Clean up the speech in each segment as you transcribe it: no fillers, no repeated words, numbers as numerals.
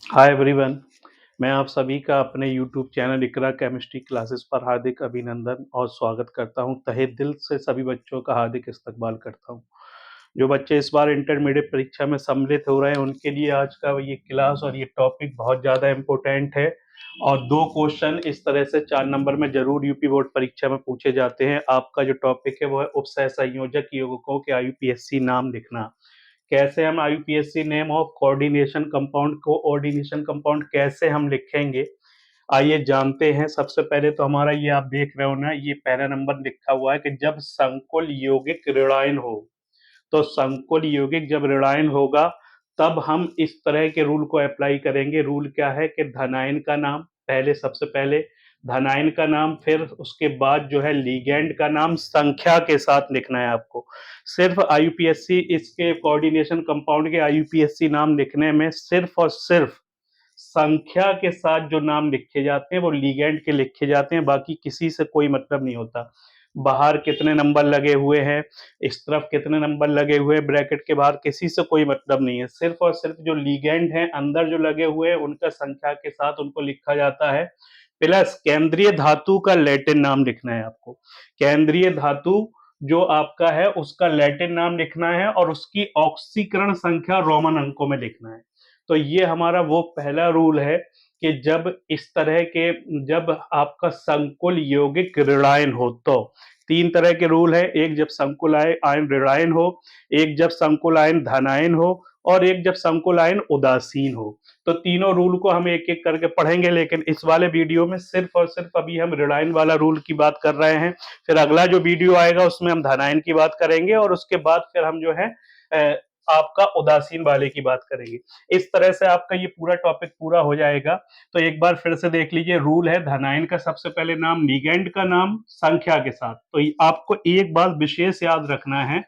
Hi everyone. मैं आप सभी का अपने यूट्यूब चैनल इकरा केमिस्ट्री क्लासेस पर हार्दिक अभिनंदन और स्वागत करता हूं। तहे दिल से सभी बच्चों का हार्दिक इस्तकबाल करता हूं। जो बच्चे इस बार इंटरमीडिएट परीक्षा में सम्मिलित हो रहे हैं उनके लिए आज का ये क्लास और ये टॉपिक बहुत ज़्यादा इम्पोर्टेंट है। और दो क्वेश्चन इस तरह से 4 नंबर में जरूर यूपी बोर्ड परीक्षा में पूछे जाते हैं। आपका जो टॉपिक है वो है उपसह संयोजक यौगिकों के आईयूपीएसी नाम लिखना। कैसे हम IUPAC name of coordination compound को ऑर्डिनेशन कंपाउंड कैसे हम लिखेंगे, आइए जानते हैं। सबसे पहले तो हमारा ये आप देख रहे हो ना, ये पहला नंबर लिखा हुआ है कि जब संकुल यौगिक ऋणायन हो, तो संकुल यौगिक जब ऋणायन होगा तब हम इस तरह के रूल को अप्लाई करेंगे। रूल क्या है कि धनायन का नाम पहले, सबसे पहले धनायन का नाम, फिर उसके बाद जो है लिगेंड का नाम संख्या के साथ लिखना है आपको। सिर्फ आईयूपीएससी इसके कोऑर्डिनेशन कंपाउंड के आईयूपीएससी नाम लिखने में सिर्फ और सिर्फ संख्या के साथ जो नाम लिखे जाते हैं वो लिगेंड के लिखे जाते हैं, बाकी किसी से कोई मतलब नहीं होता। बाहर कितने नंबर लगे हुए हैं, इस तरफ कितने नंबर लगे हुए हैं ब्रैकेट के बाहर, किसी से कोई मतलब नहीं है। सिर्फ और सिर्फ जो लिगेंड है अंदर जो लगे हुए हैं उनका संख्या के साथ उनको लिखा जाता है। प्लस केंद्रीय धातु का लैटिन नाम लिखना है आपको। केंद्रीय धातु जो आपका है उसका लैटिन नाम लिखना है और उसकी ऑक्सीकरण संख्या रोमन अंकों में लिखना है। तो ये हमारा वो पहला रूल है कि जब इस तरह के, जब आपका संकुल यौगिक ऋणायन हो तो 3 तरह के रूल है। एक जब संकुल आयन ऋणायन हो, एक जब संकुल आयन धनायन हो, और एक जब संकुल आयन उदासीन हो। तो तीनों रूल को हम एक एक करके पढ़ेंगे, लेकिन इस वाले वीडियो में सिर्फ और सिर्फ अभी हम ऋणायन वाला रूल की बात कर रहे हैं। फिर अगला जो वीडियो आएगा उसमें हम धनायन की बात करेंगे और उसके बाद फिर हम जो है आपका उदासीन वाले की बात करेंगे। इस तरह से आपका ये पूरा टॉपिक पूरा हो जाएगा। तो एक बार फिर से देख लीजिए। रूल है धनायन का सबसे पहले नाम, लिगेंड का नाम संख्या के साथ। तो आपको एक बात विशेष याद रखना है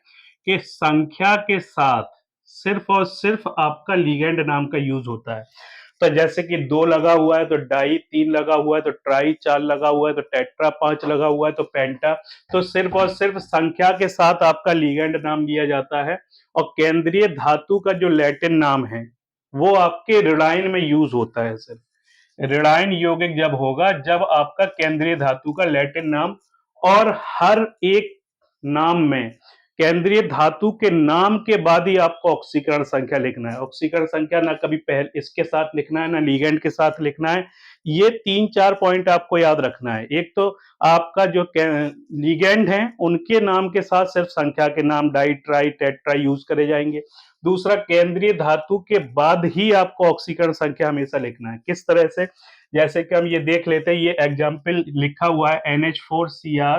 कि संख्या के साथ सिर्फ और सिर्फ आपका लिगेंड नाम का यूज होता है। तो जैसे कि 2 लगा हुआ है तो डाई, 3 लगा हुआ है तो ट्राई, 4 लगा हुआ है तो टेट्रा, 5 लगा हुआ है तो पेंटा। तो सिर्फ और सिर्फ संख्या के साथ आपका लिगेंड नाम लिया जाता है। और केंद्रीय धातु का जो लैटिन नाम है वो आपके ऋणायन में यूज होता है। सिर्फ ऋणायन यौगिक जब होगा जब आपका केंद्रीय धातु का लैटिन नाम, और हर एक नाम में केंद्रीय धातु के नाम के बाद ही आपको ऑक्सीकरण संख्या लिखना है। ऑक्सीकरण संख्या ना कभी पहले इसके साथ लिखना है ना लिगेंड के साथ लिखना है। ये 3-4 पॉइंट आपको याद रखना है। एक तो आपका जो लिगेंड है उनके नाम के साथ सिर्फ संख्या के नाम डाई, ट्राई, टेट्रा यूज करे जाएंगे। दूसरा, केंद्रीय धातु के बाद ही आपको ऑक्सीकरण संख्या हमेशा लिखना है। किस तरह से, जैसे कि हम ये देख लेते हैं, ये एग्जाम्पल लिखा हुआ है NH4Cr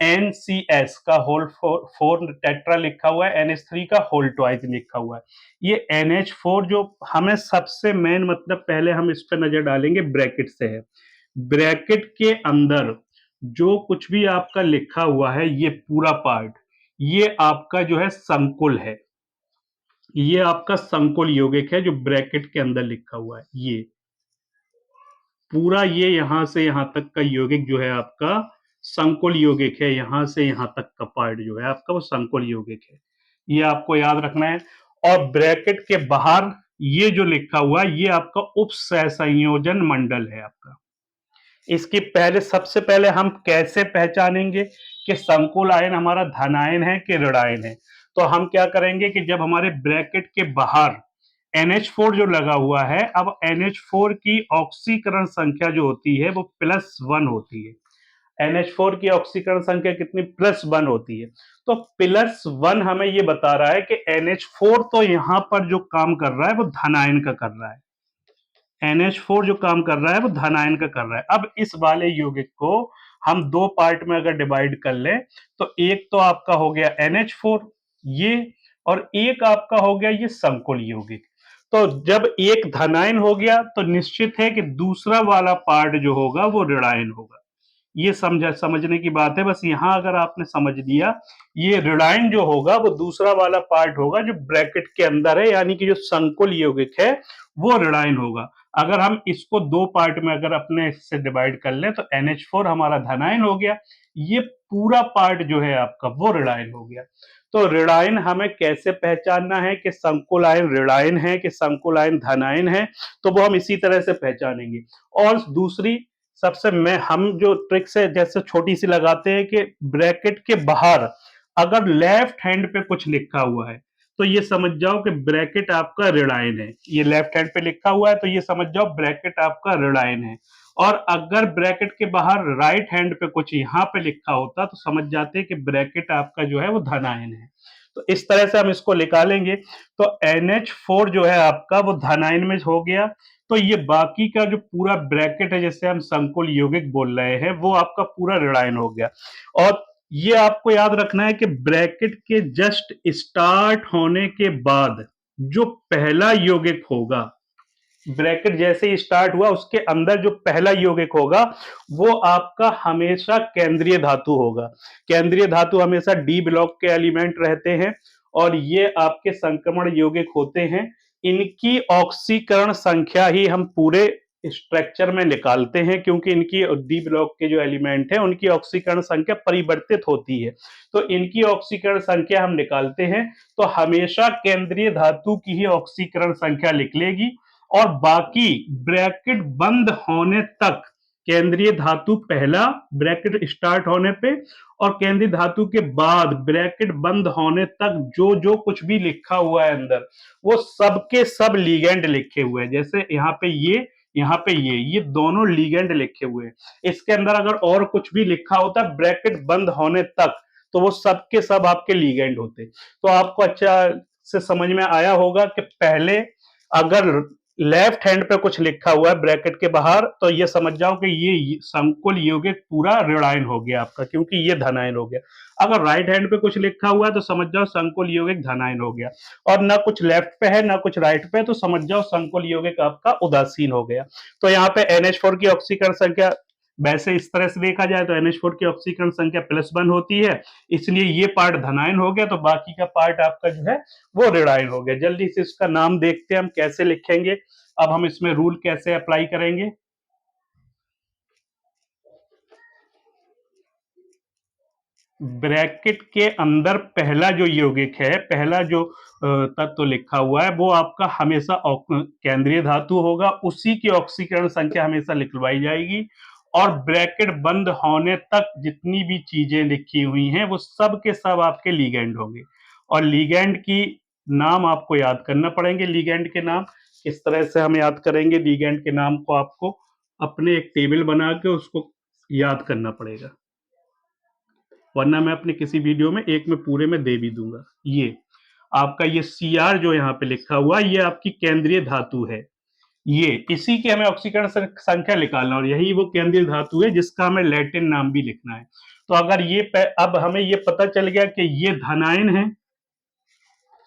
NCS का होल फोर टेट्रा लिखा हुआ है, NH3 का होल ट्वाइस लिखा हुआ है। ये NH4 जो हमें सबसे मेन मतलब, पहले हम इस पर नजर डालेंगे ब्रैकेट से है। ब्रैकेट के अंदर जो कुछ भी आपका लिखा हुआ है ये पूरा पार्ट, ये आपका जो है संकुल है। ये आपका संकुल यौगिक है जो ब्रैकेट के अंदर लिखा हुआ है। ये पूरा, ये यहां से यहां तक का यौगिक जो है आपका संकुल यौगिक है। यहां से यहां तक का पार्ट जो है आपका वो संकुल यौगिक है। ये आपको याद रखना है। और ब्रैकेट के बाहर ये जो लिखा हुआ है ये आपका उपसहसंयोजन मंडल है आपका। इसकी पहले, सबसे पहले हम कैसे पहचानेंगे कि संकुल आयन हमारा धनायन है कि ऋणायन है। तो हम क्या करेंगे कि जब हमारे ब्रैकेट के बाहर NH4 जो लगा हुआ है, अब NH4 की ऑक्सीकरण संख्या जो होती है वो +1 होती है। NH4 की ऑक्सीकरण संख्या कितनी? +1 होती है। तो +1 हमें ये बता रहा है कि NH4 तो यहां पर जो काम कर रहा है वो धनायन का कर रहा है। NH4 जो काम कर रहा है वो धनायन का कर रहा है। अब इस वाले यौगिक को हम दो पार्ट में अगर डिवाइड कर लें तो एक तो आपका हो गया NH4 ये, और एक आपका हो गया ये संकुल यौगिक। तो जब एक धनायन हो गया तो निश्चित है कि दूसरा वाला पार्ट जो होगा वो ऋणायन होगा। ये समझने की बात है। बस यहां अगर आपने समझ लिया, ये ऋणायन जो होगा वो दूसरा वाला पार्ट होगा जो ब्रैकेट के अंदर है, यानी कि जो संकुल यौगिक है वो ऋणायन होगा। अगर हम इसको दो पार्ट में अगर अपने से डिवाइड कर लें तो NH4 हमारा धनायन हो गया, ये पूरा पार्ट जो है आपका वो ऋणायन हो गया। तो ऋणायन हमें कैसे पहचानना है कि संकुल आयन ऋणायन है कि संकुल आयन धनायन है, तो वो हम इसी तरह से पहचानेंगे। और दूसरी सबसे मैं हम जो ट्रिक्स है जैसे छोटी सी लगाते हैं कि ब्रैकेट के बाहर अगर लेफ्ट हैंड पे कुछ लिखा हुआ है तो ये समझ जाओ कि ब्रैकेट आपका ऋणायन है। ये लेफ्ट हैंड पे लिखा हुआ है तो ये समझ जाओ ब्रैकेट आपका ऋणायन है। और अगर ब्रैकेट के बाहर राइट हैंड पे कुछ यहाँ पे लिखा होता तो समझ जाते कि ब्रैकेट आपका जो है वो धनायन है। तो इस तरह से हम इसको निकालेंगे। तो NH4 जो है आपका वो धनायन में हो गया। तो ये बाकी का जो पूरा ब्रैकेट है जिसे हम संकुल यौगिक बोल रहे हैं वो आपका पूरा ऋणायन हो गया। और ये आपको याद रखना है कि ब्रैकेट के जस्ट स्टार्ट होने के बाद जो पहला यौगिक होगा, ब्रैकेट जैसे ही स्टार्ट हुआ उसके अंदर जो पहला यौगिक होगा वो आपका हमेशा केंद्रीय धातु होगा। केंद्रीय धातु हमेशा डी ब्लॉक के एलिमेंट रहते हैं और ये आपके संक्रमण यौगिक होते हैं। इनकी ऑक्सीकरण संख्या ही हम पूरे स्ट्रक्चर में निकालते हैं क्योंकि इनकी डी ब्लॉक के जो एलिमेंट है उनकी ऑक्सीकरण संख्या परिवर्तित होती है। तो इनकी ऑक्सीकरण संख्या हम निकालते हैं तो हमेशा केंद्रीय धातु की ही ऑक्सीकरण संख्या निकलेगी और बाकी ब्रैकेट बंद होने तक केंद्रीय धातु पहला ब्रैकेट स्टार्ट होने पे और केंद्रीय धातु के बाद ब्रैकेट बंद होने तक जो जो कुछ भी लिखा हुआ है अंदर वो सबके सब लीगेंड लिखे हुए हैं। जैसे यहाँ पे यहाँ पे ये दोनों लीगेंड लिखे हुए हैं। इसके अंदर अगर और कुछ भी लिखा होता ब्रैकेट बंद होने तक तो वो सबके सब आपके लीगेंड होते। तो आपको अच्छा से समझ में आया होगा कि पहले अगर लेफ्ट हैंड पे कुछ लिखा हुआ है ब्रैकेट के बाहर तो ये समझ जाओ कि ये संकुल यौगिक पूरा ऋणायन हो गया आपका क्योंकि ये धनायन हो गया। अगर राइट हैंड पे कुछ लिखा हुआ है तो समझ जाओ संकुल यौगिक धनायन हो गया। और ना कुछ लेफ्ट पे है ना कुछ राइट पे तो समझ जाओ संकुल यौगिक आपका उदासीन हो गया। तो यहाँ पे NH4 की ऑक्सीकरण संख्या वैसे इस तरह से देखा जाए तो NH4 की ऑक्सीकरण संख्या +1 होती है, इसलिए ये पार्ट धनायन हो गया तो बाकी का पार्ट आपका जो है वो ऋणायन हो गया। जल्दी से इसका नाम देखते हैं हम कैसे लिखेंगे। अब हम इसमें रूल कैसे अप्लाई करेंगे। ब्रैकेट के अंदर पहला जो यौगिक है पहला जो तत्व लिखा हुआ है वो आपका हमेशा केंद्रीय धातु होगा, उसी की ऑक्सीकरण संख्या हमेशा लिखवाई जाएगी और ब्रैकेट बंद होने तक जितनी भी चीजें लिखी हुई हैं वो सब के सब आपके लीगेंड होंगे। और लीगेंड की नाम आपको याद करना पड़ेंगे। लीगेंड के नाम किस तरह से हम याद करेंगे, लीगेंड के नाम को आपको अपने एक टेबल बना के उसको याद करना पड़ेगा, वरना मैं अपने किसी वीडियो में एक में पूरे में दे भी दूंगा। ये आपका ये Cr जो यहाँ पे लिखा हुआ ये आपकी केंद्रीय धातु है। ये इसी की हमें ऑक्सीकरण संख्या निकालना और यही वो केंद्रीय धातु है जिसका हमें लैटिन नाम भी लिखना है। तो अगर ये अब हमें ये पता चल गया कि ये धनायन है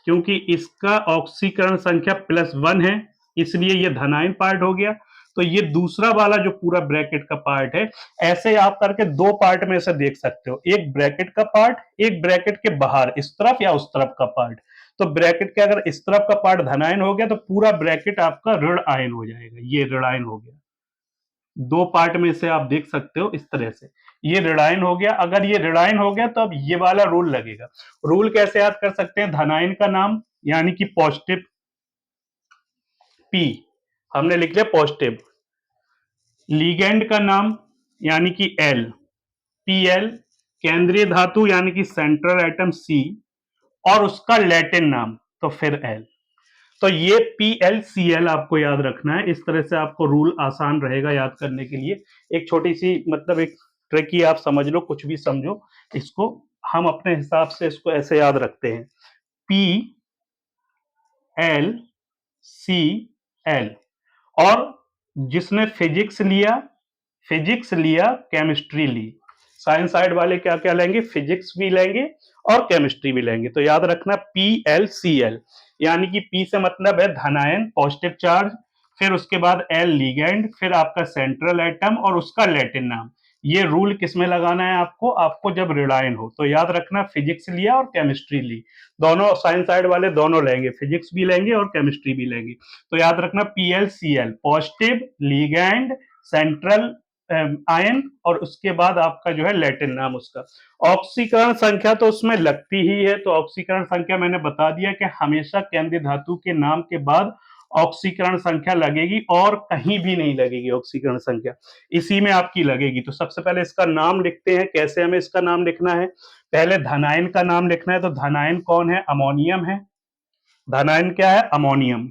क्योंकि इसका ऑक्सीकरण संख्या +1 है इसलिए ये धनायन पार्ट हो गया। तो ये दूसरा वाला जो पूरा ब्रैकेट का पार्ट है ऐसे आप करके दो पार्ट में से देख सकते हो, एक ब्रैकेट का पार्ट एक ब्रैकेट के बाहर इस तरफ या उस तरफ का पार्ट। तो ब्रैकेट के अगर इस तरफ का पार्ट धनायन हो गया तो पूरा ब्रैकेट आपका ऋण आयन हो जाएगा, ये ऋणायन हो गया। दो पार्ट में से आप देख सकते हो इस तरह से ये ऋणायन हो गया। अगर ये ऋणायन हो गया तो अब ये वाला रूल लगेगा। रूल कैसे याद कर सकते हैं, धनायन का नाम यानी कि पॉजिटिव P हमने लिख लिया पॉजिटिव, लीगेंड का नाम यानी कि L Pl, केंद्रीय धातु यानी कि सेंट्रल एटम C और उसका लैटिन नाम तो फिर L। तो ये PlCl आपको याद रखना है। इस तरह से आपको रूल आसान रहेगा याद करने के लिए। एक छोटी सी मतलब एक ट्रिक ही आप समझ लो, कुछ भी समझो इसको, हम अपने हिसाब से इसको ऐसे याद रखते हैं PlCl। और जिसने फिजिक्स लिया केमिस्ट्री ली, साइंस साइड वाले क्या क्या लेंगे, फिजिक्स भी लेंगे और केमिस्ट्री भी लेंगे। तो याद रखना PlCl यानी कि P से मतलब है धनायन पॉजिटिव चार्ज, फिर उसके बाद L लीगेंड, फिर आपका सेंट्रल एटम और उसका लैटिन नाम। ये रूल किसमें लगाना है आपको जब ऋणायन हो। तो याद रखना फिजिक्स लिया और केमिस्ट्री ली, दोनों साइंस साइड वाले दोनों लेंगे, फिजिक्स भी लेंगे और केमिस्ट्री भी लेंगे। तो याद रखना PlCl positive ligand central ion और उसके बाद आपका जो है लैटिन नाम उसका। ऑक्सीकरण संख्या तो उसमें लगती ही है, तो ऑक्सीकरण संख्या मैंने बता दिया कि हमेशा केंद्रीय धातु के नाम के बाद ऑक्सीकरण संख्या लगेगी और कहीं भी नहीं लगेगी ऑक्सीकरण संख्या, इसी में आपकी लगेगी। तो सबसे पहले इसका नाम लिखते हैं। कैसे हमें इसका नाम लिखना है? पहले धनायन का नाम लिखना है। तो धनायन कौन है? अमोनियम है। धनायन क्या है? अमोनियम।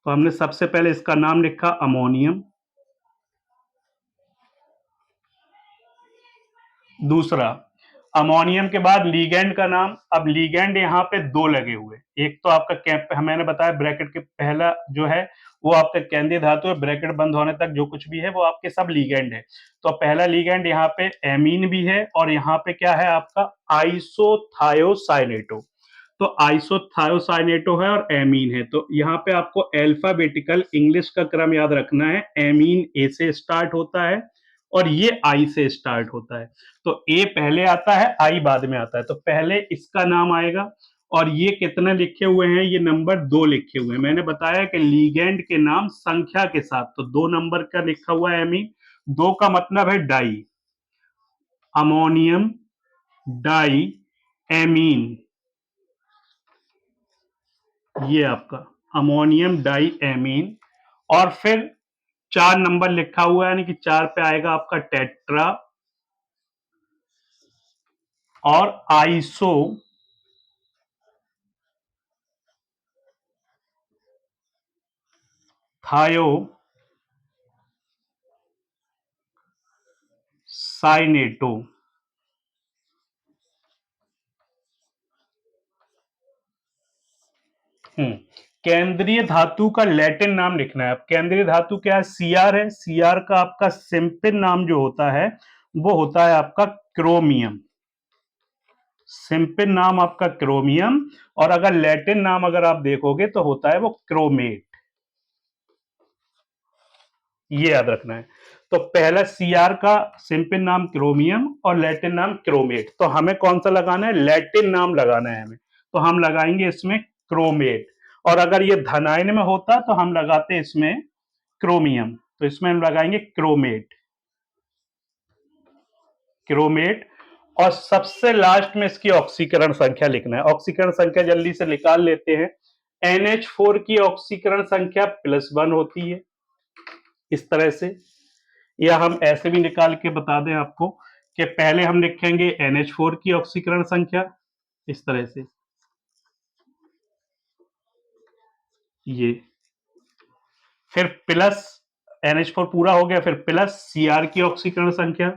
तो हमने सबसे पहले इसका नाम लिखा अमोनियम। दूसरा, अमोनियम के बाद लीगेंड का नाम। अब लीगेंड यहाँ पे दो लगे हुए, एक तो आपका कैप, मैंने बताया ब्रैकेट के पहला जो है वो आपका केंद्रीय धातु है, ब्रैकेट बंद होने तक जो कुछ भी है वो आपके सब लीगेंड है। तो पहला लीगेंड यहाँ पे एमीन भी है और यहाँ पे क्या है आपका आइसोथायोसाइनेटो। तो आइसोथायोसाइनेटो है और एमीन है। तो यहाँ पे आपको अल्फाबेटिकल इंग्लिश का क्रम याद रखना है। एमीन ए से स्टार्ट होता है और ये आई से स्टार्ट होता है। तो ए पहले आता है, आई बाद में आता है। तो पहले इसका नाम आएगा और ये कितने लिखे हुए हैं? ये नंबर 2 लिखे हुए हैं। मैंने बताया कि लीगेंड के नाम संख्या के साथ, तो 2 नंबर का लिखा हुआ है एमीन। 2 का मतलब है डाई, अमोनियम डाई एमीन, ये आपका अमोनियम डाई एमीन। और फिर 4 नंबर लिखा हुआ है, यानी कि 4 पे आएगा आपका टेट्रा और आइसो थायो साइनेटो। केंद्रीय धातु का लैटिन नाम लिखना है। अब केंद्रीय धातु क्या है? सीआर है। सीआर का आपका सिंपल नाम जो होता है वो होता है आपका क्रोमियम। सिंपल नाम आपका क्रोमियम। और अगर लैटिन नाम अगर आप देखोगे तो होता है वो क्रोमेट। ये याद रखना है। तो पहला सीआर का सिंपल नाम क्रोमियम और लैटिन नाम क्रोमेट। तो हमें कौन सा लगाना है? लैटिन नाम लगाना है हमें। तो हम लगाएंगे इसमें क्रोमेट। और अगर ये धनायन में होता तो हम लगाते इसमें क्रोमियम। तो इसमें हम लगाएंगे क्रोमेट। क्रोमेट। और सबसे लास्ट में इसकी ऑक्सीकरण संख्या लिखना है। ऑक्सीकरण संख्या जल्दी से निकाल लेते हैं। NH4 की ऑक्सीकरण संख्या +1 होती है इस तरह से, या हम ऐसे भी निकाल के बता दें आपको कि पहले हम लिखेंगे NH4 की ऑक्सीकरण संख्या इस तरह से, ये, फिर प्लस NH4 पूरा हो गया, फिर प्लस Cr की ऑक्सीकरण संख्या,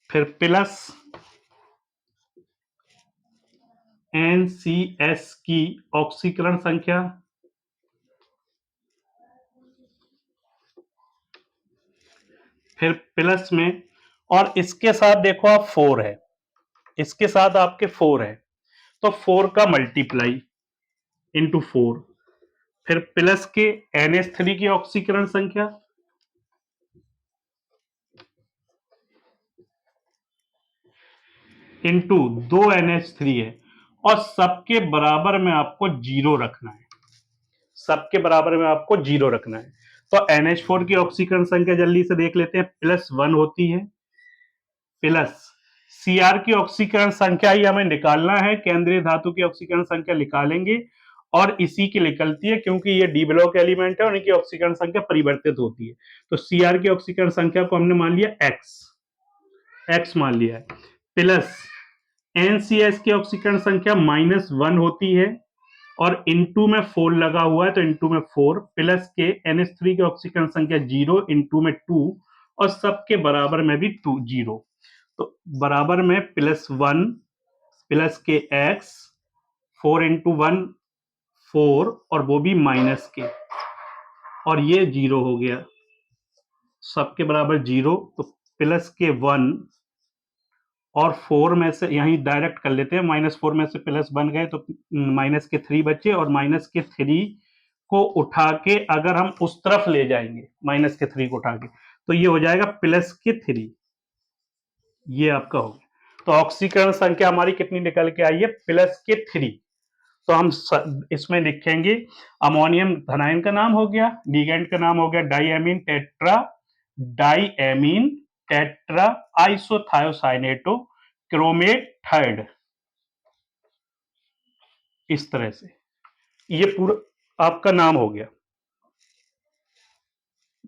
फिर प्लस NCS की ऑक्सीकरण संख्या, फिर प्लस में, और इसके साथ देखो आप 4 है, इसके साथ आपके 4 है, तो 4 का मल्टीप्लाई इंटू 4, फिर प्लस के NH3 की ऑक्सीकरण संख्या, इंटू 2 NH3 है, और सबके बराबर में आपको 0 रखना है। सबके बराबर में आपको 0 रखना है। तो NH4 की ऑक्सीकरण संख्या जल्दी से देख लेते हैं, +1 होती है, प्लस Cr की ऑक्सीकरण संख्या ही हमें निकालना है। केंद्रीय धातु की ऑक्सीकरण संख्या निकालेंगे और इसी की निकलती है, क्योंकि ये डी ब्लॉक एलिमेंट है और इनकी ऑक्सीकरण संख्या परिवर्तित होती है। तो Cr की ऑक्सीकरण संख्या को हमने मान लिया x मान लिया है, प्लस NCS की ऑक्सीकरण संख्या -1 होती है और इंटू में 4 लगा हुआ है, तो इंटू में 4, प्लस के NH3 की ऑक्सीकरण संख्या 0, इंटू में 2, और सबके बराबर में भी 2 0। तो बराबर में +1 प्लस के x, 4 इंटू 1 4, और वो भी माइनस के, और ये 0 हो गया, सबके बराबर 0। तो प्लस के 1 और 4 में से यहीं डायरेक्ट कर लेते हैं, -4 में से प्लस बन गए तो माइनस के 3 बचे, और माइनस के 3 को उठा के अगर हम उस तरफ ले जाएंगे, माइनस के 3 को उठा के, तो ये हो जाएगा प्लस के 3, ये आपका हो गया। तो ऑक्सीकरण संख्या हमारी कितनी निकल के आई है? +3। तो हम इसमें लिखेंगे अमोनियम धनायन का नाम हो गया, लिगेंड का नाम हो गया डाईएमीन टेट्रा आइसोथायोसाइनेटो क्रोमेट थर्ड। इस तरह से ये पूरा आपका नाम हो गया,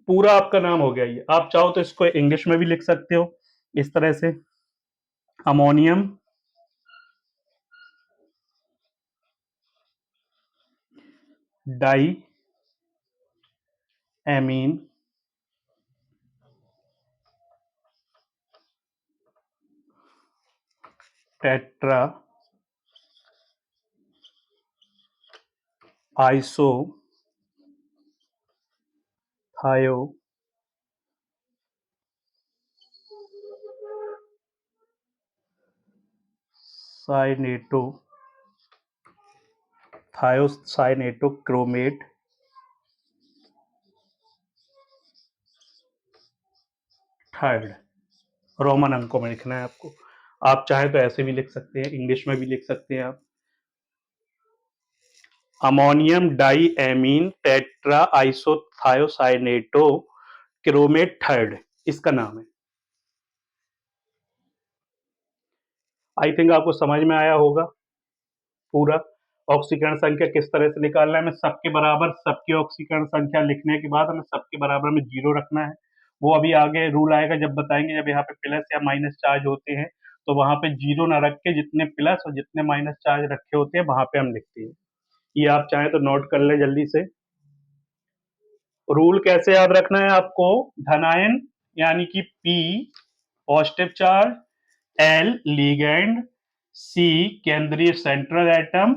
पूरा आपका नाम हो गया। ये आप चाहो तो इसको इंग्लिश में भी लिख सकते हो इस तरह से, ammonium di amine tetra iso thio cyanato thiocyanato chromate third. Roman अंकों में लिखना है आपको। आप चाहे तो ऐसे भी लिख सकते हैं, इंग्लिश में भी लिख सकते हैं आप। Ammonium di amine tetra isothiocyanato chromate third इसका नाम है। आई थिंक आपको समझ में आया होगा पूरा ऑक्सीकरण संख्या किस तरह से निकालना है। मैं सबके बराबर सबकी ऑक्सीकरण संख्या लिखने के बाद हमें सबके बराबर में 0 रखना है। वो अभी आगे रूल आएगा जब बताएंगे, जब यहाँ पे प्लस या माइनस चार्ज होते हैं तो वहां पे 0 ना रख के जितने प्लस और जितने माइनस चार्ज रखे होते हैं वहां पे हम लिखते हैं। ये आप चाहें तो नोट कर ले जल्दी से। रूल कैसे याद रखना है आपको, धनायन यानी कि P positive charge, L ligand, C केंद्रीय सेंट्रल एटम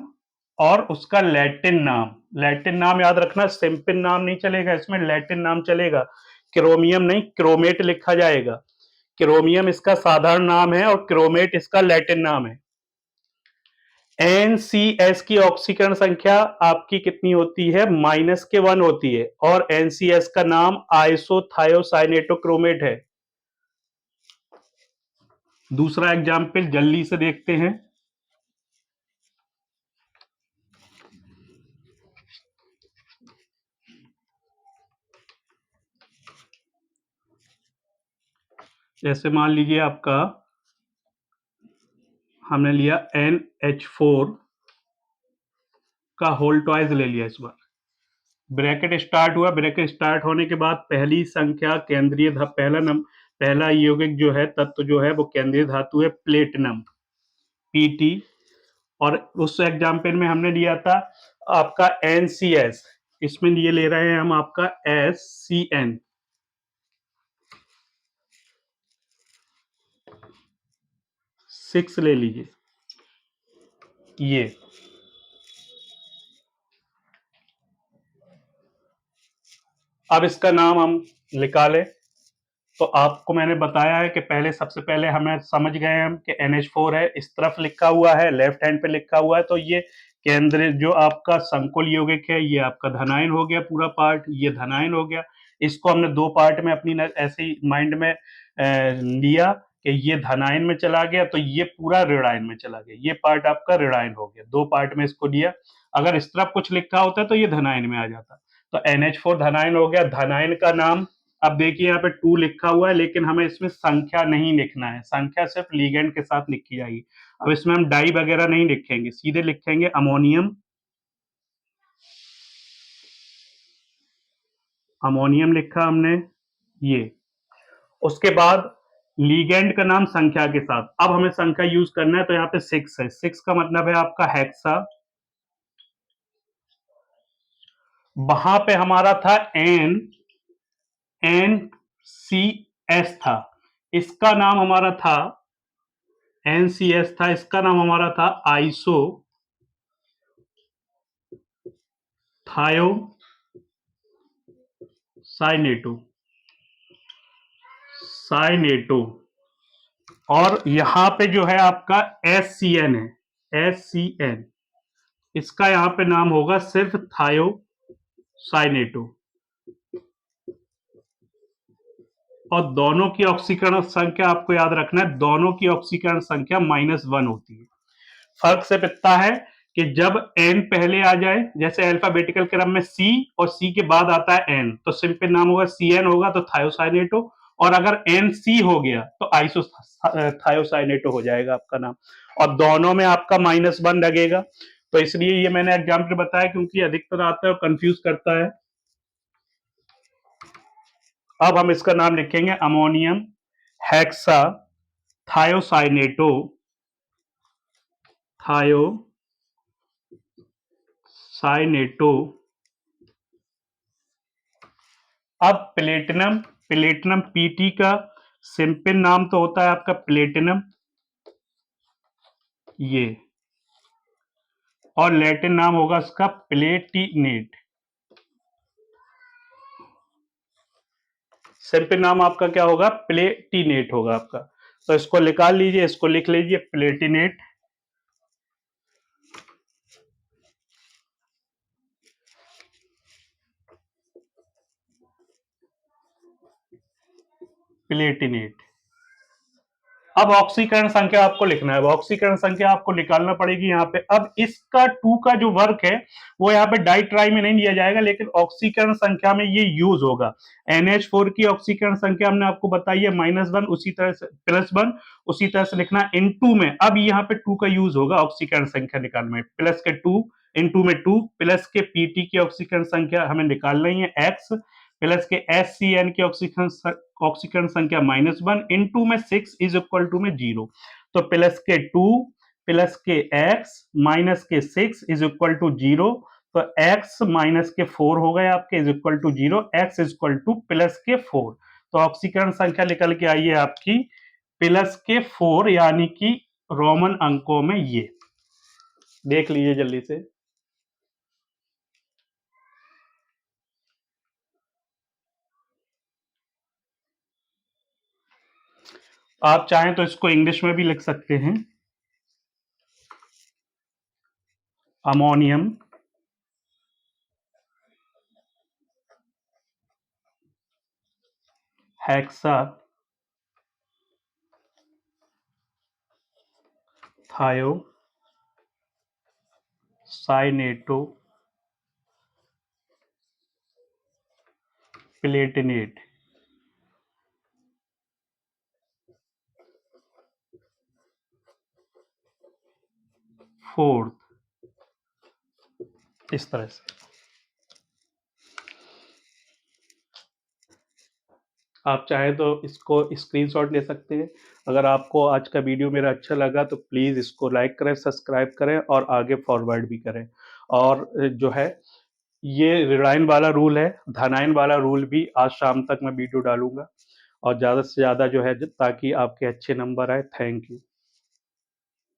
और उसका लैटिन नाम याद रखना, सिंपल नाम नहीं चलेगा इसमें, लैटिन नाम चलेगा। क्रोमियम नहीं, क्रोमेट लिखा जाएगा। क्रोमियम इसका साधारण नाम है और क्रोमेट इसका लैटिन नाम है। NCS की ऑक्सीकरण संख्या आपकी कितनी होती है, -1 होती है और NCS का नाम आइसोथायोसाइनेटोक्रोमेट है। दूसरा एग्जाम्पल जल्दी से देखते हैं। जैसे मान लीजिए आपका हमने लिया NH4 का होल ट्वाइस ले लिया। इस बार ब्रैकेट स्टार्ट हुआ, ब्रैकेट स्टार्ट होने के बाद पहली संख्या केंद्रीय पहला यौगिक जो है, तत्व जो है वो केंद्रीय धातु है प्लेटिनम PT। और उस एग्जाम्पल में हमने लिया था आपका NCS, इसमें ये ले रहे हैं हम आपका SCN। सिक्स ले लीजिए ये। अब इसका नाम हम निकालें तो आपको मैंने बताया है कि पहले सबसे पहले हमें समझ गए हम कि NH4 है, इस तरफ लिखा हुआ है, लेफ्ट हैंड पे लिखा हुआ है, तो ये केंद्र जो आपका संकुल यौगिक है ये आपका धनायन हो गया, पूरा पार्ट ये धनायन हो गया। इसको हमने दो पार्ट में अपनी ऐसे ही माइंड में लिया कि ये धनायन में चला गया तो ये पूरा ऋणायन में चला गया, ये पार्ट आपका ऋणायन हो गया। दो पार्ट में इसको लिया। अगर इस तरफ कुछ लिखा होता तो ये धनायन में आ जाता। तो NH4 धनायन हो गया। धनायन का नाम अब देखिए यहाँ पे 2 लिखा हुआ है, लेकिन हमें इसमें संख्या नहीं लिखना है, संख्या सिर्फ लिगेंड के साथ लिखी जाएगी। अब इसमें हम डाई वगैरह नहीं लिखेंगे, सीधे लिखेंगे अमोनियम। अमोनियम लिखा हमने ये। उसके बाद लिगेंड का नाम संख्या के साथ। अब हमें संख्या यूज करना है तो यहाँ पे 6 है, 6 का मतलब है आपका हेक्सा। वहां पे हमारा था NCS था, इसका नाम हमारा था NCS था, इसका नाम हमारा था आइसो थायो साइनेटो। और यहां पे जो है आपका SCN है, SCN, इसका यहां पे नाम होगा सिर्फ थायो साइनेटो। और दोनों की ऑक्सीकरण संख्या आपको याद रखना है, दोनों की ऑक्सीकरण संख्या -1 होती है। फर्क सिर्फ इतना है कि जब एन पहले आ जाए, जैसे अल्फाबेटिकल क्रम में सी और सी के बाद आता है एन, तो सिंपल नाम होगा सी एन होगा तो थायोसाइनेटो, और अगर एन सी हो गया तो आइसो थायोसाइनेटो हो जाएगा आपका नाम, और दोनों में आपका -1 लगेगा। तो इसलिए ये मैंने एग्जाम्पल बताया क्योंकि अधिकतर आता है और कंफ्यूज करता है। अब हम इसका नाम लिखेंगे अमोनियम हेक्सा थायोसाइनेटो, थायोसाइनेटो। अब प्लेटिनम, प्लेटिनम पीटी का सिंपल नाम तो होता है आपका प्लेटिनम ये, और लैटिन नाम होगा इसका प्लेटिनेट। सिंपल नाम आपका क्या होगा, प्लेटिनेट होगा आपका। तो इसको निकाल लीजिए, इसको लिख लीजिए प्लेटिनेट। प्लेटिनेट। अब ऑक्सीकरण संख्या आपको लिखना है, अब ऑक्सीकरण संख्या आपको निकालना पड़ेगी यहाँ पे। अब इसका 2 का जो वर्क है वो यहाँ पे डाइट्राई में नहीं लिया जाएगा, लेकिन ऑक्सीकरण संख्या में ये यूज होगा। NH4 की ऑक्सीकरण संख्या हमने आपको बताई है -1, उसी तरह से +1, उसी तरह से लिखना इन टू में। अब यहाँ पे 2 का यूज होगा ऑक्सीकरण संख्या निकालने में, प्लस के 2 इन टू में 2, प्लस के पीटी की ऑक्सीकरण संख्या हमें निकालनी है x, प्लस के SCN की ऑक्सीकरण संख्या -1 इनटू में 6 इज इक्वल टू में 0। तो प्लस के 2 प्लस के x माइनस के 6 इज इक्वल टू 0। तो x माइनस के 4 हो गए आपके is equal to 0, x is equal to plus के 4। तो ऑक्सीकरण संख्या निकल के आई है आपकी प्लस के 4, यानी कि रोमन अंकों में ये देख लीजिए जल्दी से। आप चाहें तो इसको इंग्लिश में भी लिख सकते हैं, ammonium hexa thiocyanato Palatinate. Fourth, इस तरह से आप चाहें तो इसको स्क्रीनशॉट ले सकते हैं। अगर आपको आज का वीडियो मेरा अच्छा लगा तो प्लीज़ इसको लाइक करें, सब्सक्राइब करें और आगे फॉरवर्ड भी करें। और जो है ये ऋणायन वाला रूल है, धनायन वाला रूल भी आज शाम तक मैं वीडियो डालूंगा, और ज़्यादा से ज़्यादा जो है ताकि आपके अच्छे नंबर आए। Thank you.